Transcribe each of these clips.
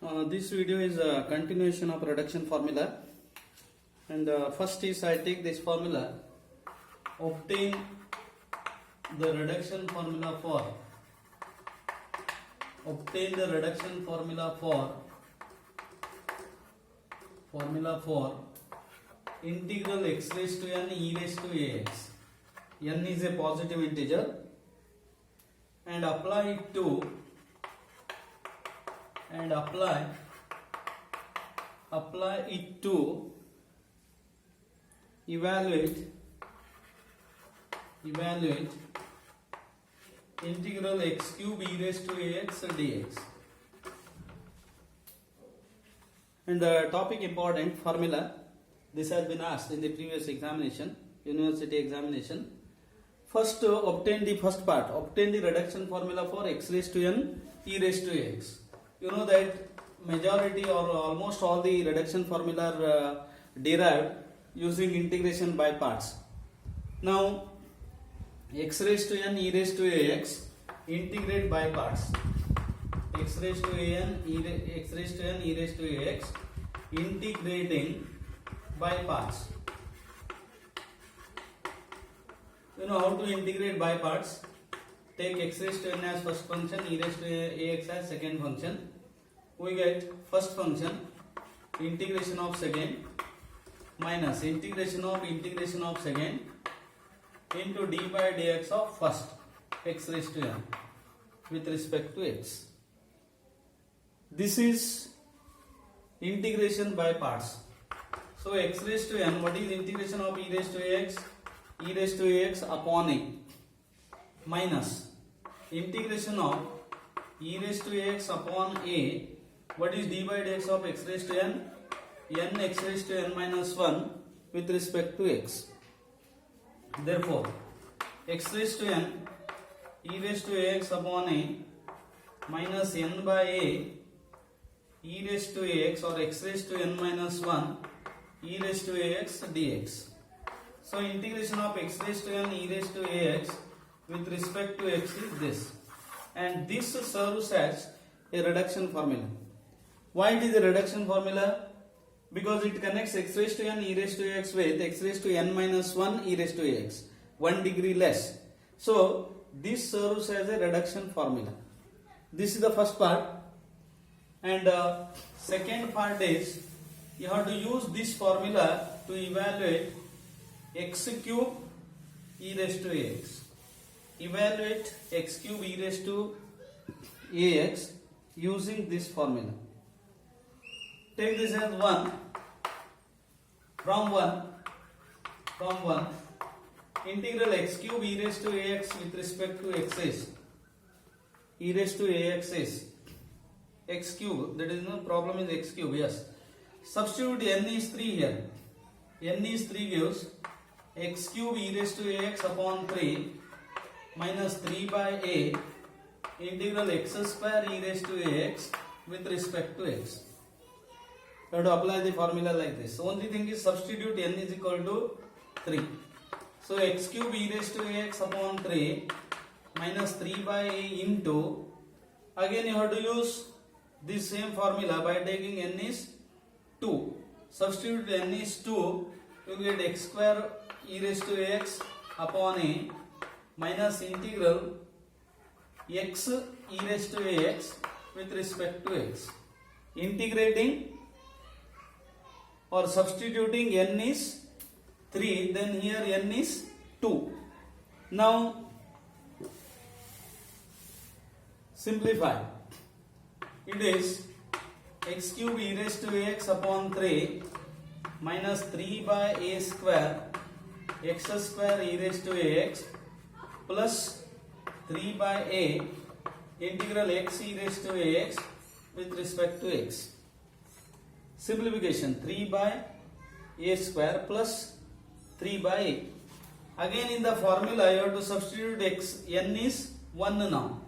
This video is a continuation of reduction formula, and first is I take this formula, obtain the reduction formula for integral x raised to n e raised to ax. N is a positive integer, and apply it to evaluate integral x cube e raised to ax dx. And the topic important formula, this has been asked in the previous examination, university examination. First, obtain the first part, obtain the reduction formula for x raised to n e raised to ax. You know that majority or almost all the reduction formula are derived using integration by parts. Now, x raised to n e raised to ax, integrate by parts. X raised to n e raised to ax, integrating by parts. You know how to integrate by parts. Take x raised to n as first function, e raised to ax as second function. We get first function, integration of second, minus integration of second into d by dx of first, x raised to n with respect to x. This is integration by parts. So x raised to n, what is integration of e raised to ax? E raised to ax upon a, minus integration of e raised to ax upon a, what is d by dx of x raised to n? N x raised to n minus 1 with respect to x. Therefore, x raised to n e raised to ax upon a minus n by a e raised to ax, or x raised to n minus 1 e raised to ax dx. So integration of x raised to n e raised to ax with respect to x is this, and this serves as a reduction formula. Why it is a reduction formula? Because it connects x raised to n e raised to ax with x raised to n minus 1 e raised to ax, 1 degree less. So this serves as a reduction formula. This is the first part, and second part is you have to use this formula to evaluate x cube e raised to ax. Evaluate x cube e raised to ax using this formula. Take this as 1 from 1 integral x cube e raised to ax with respect to x is e raised to ax is x cube, that is no problem, is x cube, yes. Substitute n is 3 here. N is 3 gives x cube e raised to ax upon 3 minus 3 by a integral x square e raised to ax with respect to x. You have to apply the formula like this. Only thing is substitute n is equal to 3. So x cube e raised to ax upon 3 minus 3 by a into, again you have to use this same formula by taking n is 2. Substitute n is 2, you get x square e raised to ax upon a minus integral x e raised to ax with respect to x. Integrating or substituting n is 3, then here n is 2. Now simplify. It is x cube e raised to ax upon 3 minus 3 by a square x square e raised to ax plus 3 by a integral x e raised to ax with respect to x. Simplification, 3 by a square plus 3 by a. Again in the formula you have to substitute x, n is 1 now.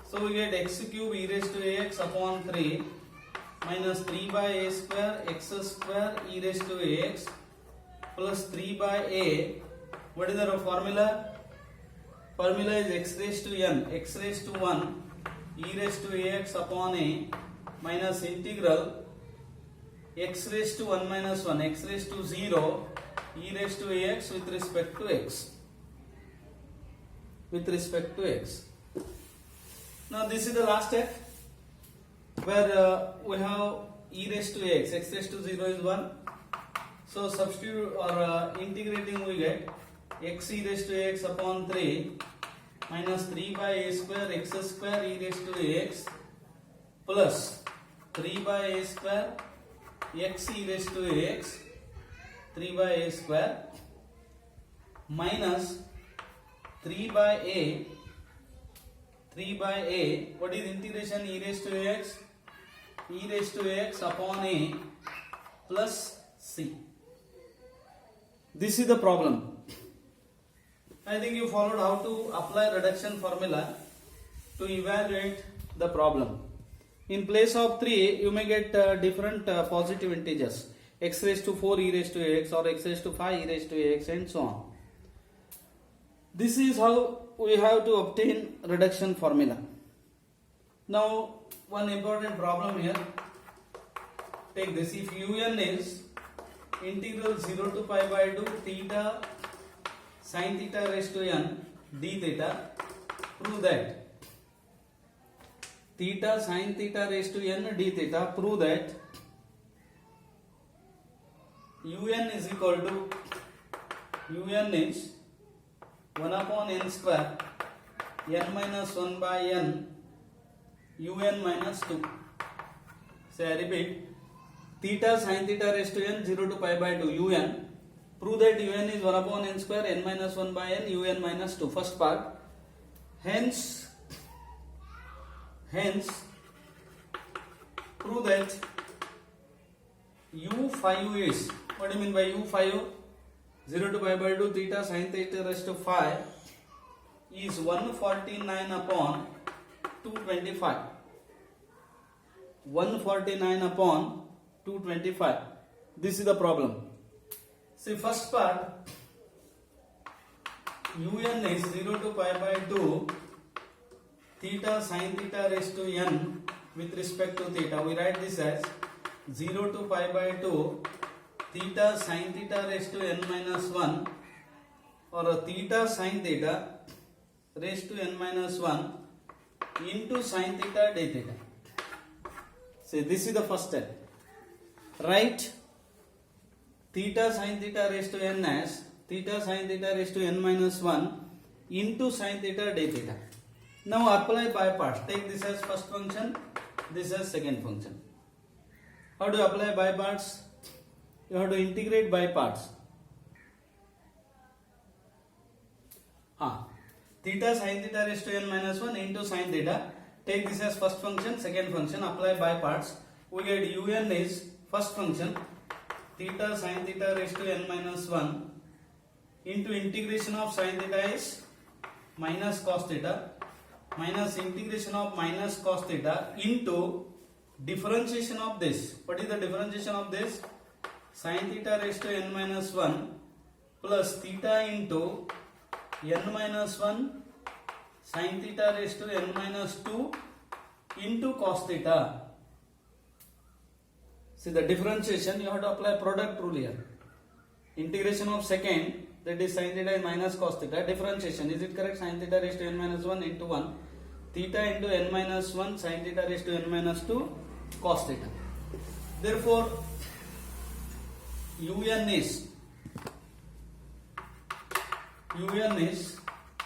So we get x cube e raised to ax upon 3 minus 3 by a square x square e raised to ax plus 3 by a. What is the formula? Formula is x raised to n, x raised to 1 e raised to ax upon a minus integral x raised to 1 minus 1 x raised to 0 e raised to ax with respect to x. With respect to x. Now this is the last step where we have e raised to ax. X raised to 0 is 1. So substitute or integrating, we get x e raised to ax upon 3 minus 3 by a square x square e raised to ax plus 3 by a square x e raised to ax 3 by a square minus 3 by a what is integration e raised to ax upon a plus c. This is the problem. I think you followed how to apply reduction formula to evaluate the problem. In place of 3 you may get different positive integers, x raised to 4 e raised to ax or x raised to 5 e raised to ax and so on. This is how we have to obtain reduction formula. Now one important problem here. Take this. If un is integral 0 to pi by 2 theta sin theta raised to n d theta, prove that theta sin theta raised to n d theta, prove that un is equal to un is 1 upon n square n minus 1 by n un minus 2. So I repeat, theta sin theta raised to n 0 to pi by 2 un, prove that un is 1 upon n square n minus 1 by n un minus 2. First part. Hence prove that u5 is, what do you mean by u5? 0 to pi by 2 theta sin theta raised to 5 is 149 upon 225. 149 upon 225. This is the problem. See, first part, un is 0 to pi by 2 theta sin theta raised to n with respect to theta. We write this as 0 to pi by 2 theta sin theta raised to n minus 1 or theta sin theta raised to n minus 1 into sin theta d theta. See, this is the first step. Write theta sin theta raised to n as theta sin theta raised to n minus 1 into sin theta d theta. Now apply by parts. Take this as first function, this as second function. How to apply by parts? You have to integrate by parts. Theta sin theta raised to n minus 1 into sin theta. Take this as first function, second function. Apply by parts. We get un is first function theta sin theta raised to n minus 1 into integration of sin theta is minus cos theta minus integration of minus cos theta into differentiation of this. What is the differentiation of this? Sin theta raised to n minus 1 plus theta into n minus 1 sin theta raised to n minus 2 into cos theta. See, the differentiation, you have to apply product rule here. Integration of second, that is sin theta is minus cos theta. Differentiation, is it correct? Sin theta raised to n minus 1 into 1 theta into n minus 1 sin theta raised to n minus 2 cos theta. Therefore un is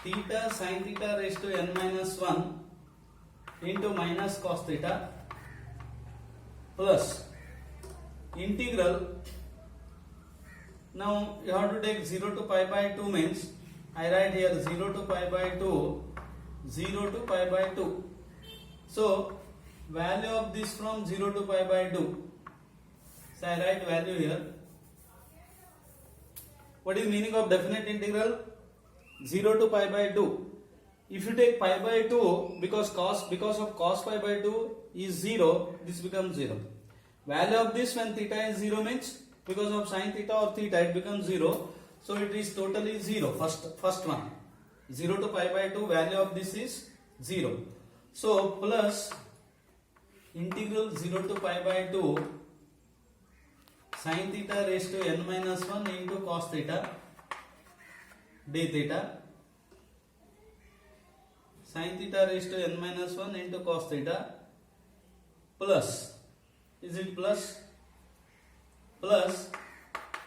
theta sin theta raised to n minus 1 into minus cos theta plus integral. Now you have to take 0 to pi by 2 means I write here 0 to pi by 2, 0 to pi by 2. So value of this from 0 to pi by 2. So I write value here. What is meaning of definite integral? 0 to pi by 2. If you take pi by 2, because of cos pi by 2 is 0, this becomes 0. Value of this when theta is 0 means because of sin theta or theta it becomes 0. So it is totally 0. First one. 0 to pi by 2, value of this is 0. So plus integral 0 to pi by 2 sin theta raised to n minus 1 into cos theta d theta, sin theta raised to n minus 1 into cos theta, plus, is it plus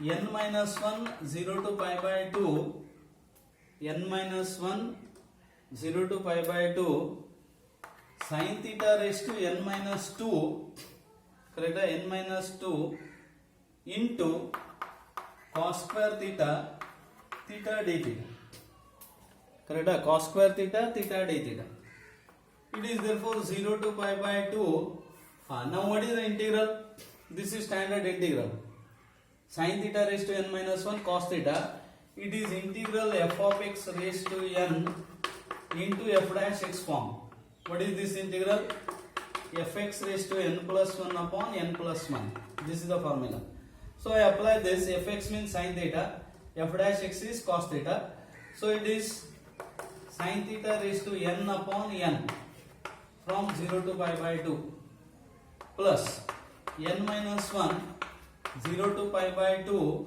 n minus 1 0 to pi by 2 n minus 1 0 to pi by 2 sin theta raised to n minus 2, correct, n minus 2 into cos square theta theta d theta, correct, cos square theta theta d theta. It is therefore 0 to pi by 2. Now what is the integral? This is standard integral. Sin theta raised to n minus 1 cos theta. It is integral f of x raised to n into f dash x form. What is this integral? Fx raised to n plus 1 upon n plus 1. This is the formula. So I apply this. Fx means sin theta, f dash x is cos theta. So it is sin theta raised to n upon n from 0 to pi by 2 plus n minus 1 0 to pi by 2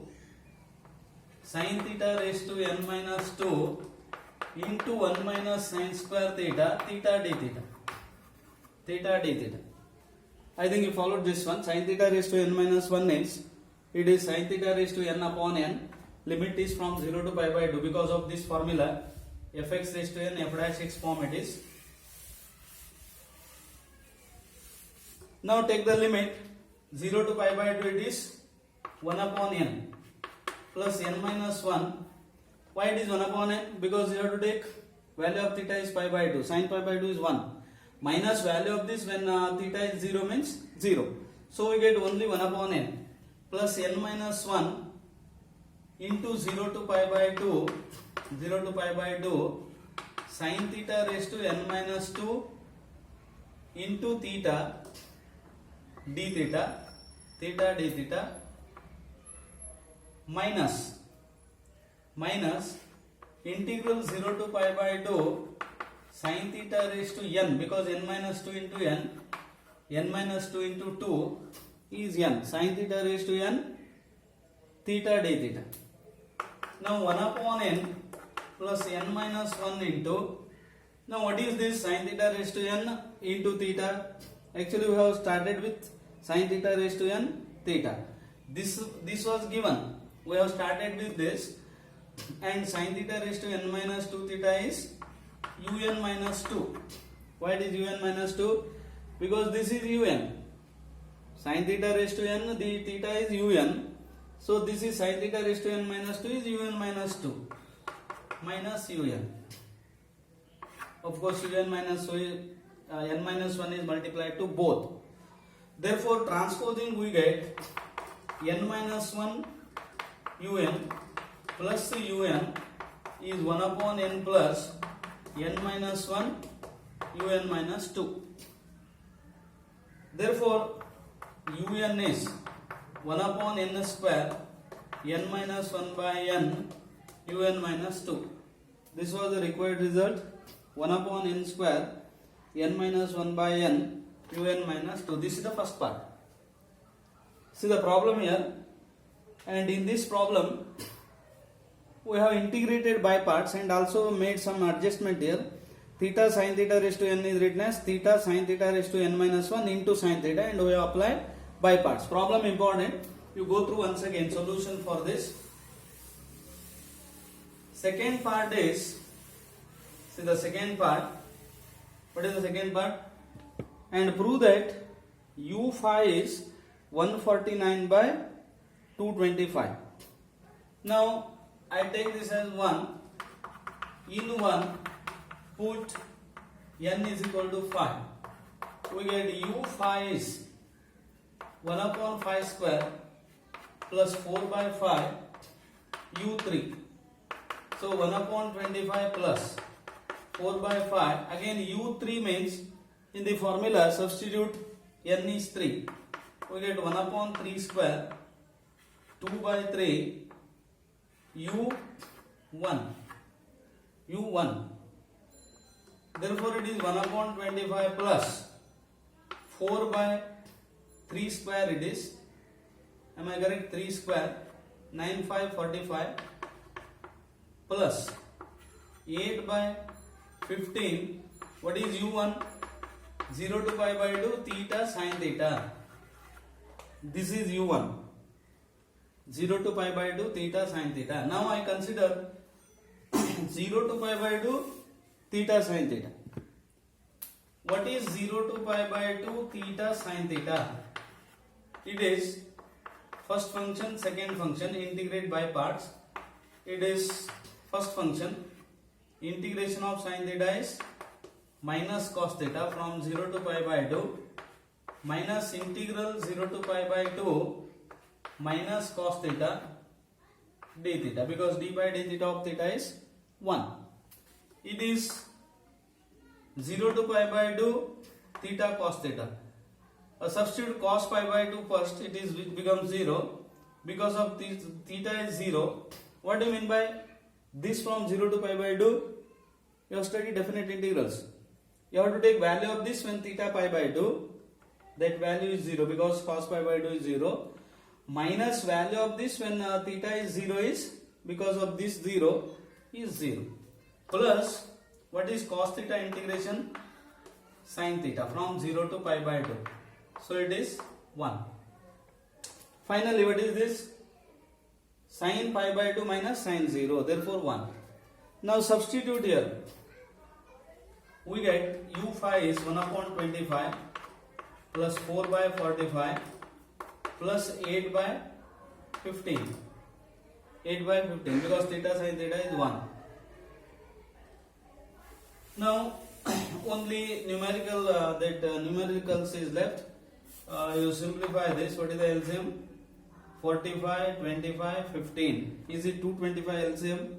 sin theta raised to n minus 2 into 1 minus sin square theta theta d theta, theta d theta. I think you followed this one. Sin theta raised to n minus 1 means it is sin theta raised to n upon n. Limit is from 0 to pi by 2. Because of this formula, fx raised to n f dash x form it is. Now take the limit 0 to pi by 2, it is 1 upon n plus n minus 1. Why it is 1 upon n? Because you have to take value of theta is pi by 2. Sin pi by 2 is 1. Minus value of this when theta is 0 means 0. So we get only 1 upon n plus n minus 1 into 0 to pi by 2. 0 to pi by 2 sin theta raised to n minus 2 into theta d theta, theta d theta, minus integral 0 to pi by 2 sin theta raised to n, because n minus 2 into n minus 2 into 2 is n, sin theta raised to n theta d theta. Now 1 upon n plus n minus 1 into, now what is this sin theta raised to n into theta? Actually we have started with sin theta raised to n theta. This was given. We have started with this, and sin theta raised to n minus 2 theta is un minus 2. Why it is un minus 2? Because this is un. Sin theta raised to n, the theta is un. So this is sin theta raised to n minus 2 is un minus 2 minus un. Of course un minus n minus 1 is multiplied to both. Therefore transposing we get n minus 1 un plus un is 1 upon n plus n minus 1 un minus 2. Therefore un is 1 upon n square n minus 1 by n un minus 2. This was the required result. 1 upon n square n minus 1 by n un minus 2. This is the first part. See the problem here, and in this problem we have integrated by parts and also made some adjustment here. Theta sin theta raised to n is written as theta sin theta raised to n minus 1 into sin theta, and we have applied by parts. Problem important. You go through once again solution for this. Second part is, see the second part. What is the second part? And prove that u phi is 149 by 225. Now I take this as 1. In 1 put n is equal to 5. We get u phi is 1 upon 5 square plus 4 by 5 u3. So 1 upon 25 plus 4 by 5. Again u3 means in the formula substitute n is 3. We get 1 upon 3 square 2 by 3 u1. Therefore it is 1 upon 25 plus 4 by 3 square it is. Am I correct? 3 square 9 5 45 plus 8 by 15. What is u1? 0 to pi by 2 theta sin theta. This is u1. 0 to pi by 2 theta sin theta. Now I consider 0 to pi by 2 theta sin theta. What is 0 to pi by 2 theta sin theta? It is first function, second function, integrate by parts. It is first function, integration of sin theta is minus cos theta from 0 to pi by 2 minus integral 0 to pi by 2 minus cos theta d theta, because d by d theta of theta is 1. It is 0 to pi by 2 theta cos theta. Substitute cos pi by 2 first, it becomes 0 because of this theta is 0. What do you mean by this? From 0 to pi by 2? You have studied definite integrals. You have to take value of this when theta pi by 2. That value is 0 because cos pi by 2 is 0. Minus value of this when theta is 0 is because of this 0 is 0. Plus what is cos theta integration? Sin theta from 0 to pi by 2. So it is 1. Finally, what is this? Sin pi by 2 minus sin 0. Therefore 1. Now substitute here. We get u phi is 1 upon 25 plus 4 by 45 plus 8 by 15. 8 by 15 because theta sin theta is 1. Now only numerical numericals is left. You simplify this. What is the LCM? 45, 25, 15. Is it 225 LCM?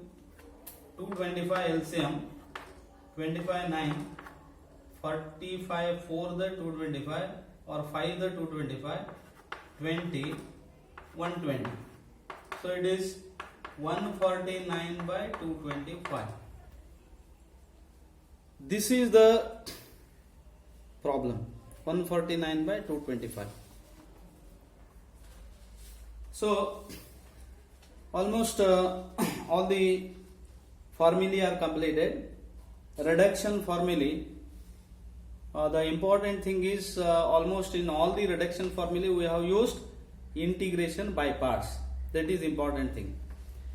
225 LCM. 25 9. 45 4 the 225 or 5 the 225. 20 120. So it is 149 by 225. This is the problem. 149 by 225. So almost all the formulae are completed. Reduction formulae. The important thing is almost in all the reduction formulae we have used integration by parts. That is important thing.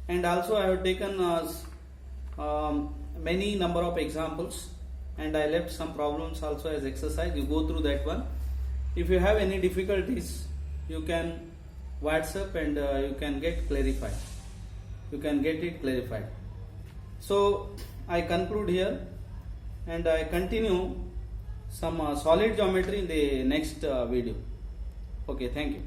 And also I have taken many number of examples and I left some problems also as exercise. You go through that one. If you have any difficulties, you can WhatsApp and you can get clarified. You can get it clarified. So I conclude here and I continue some solid geometry in the next video. Okay, thank you.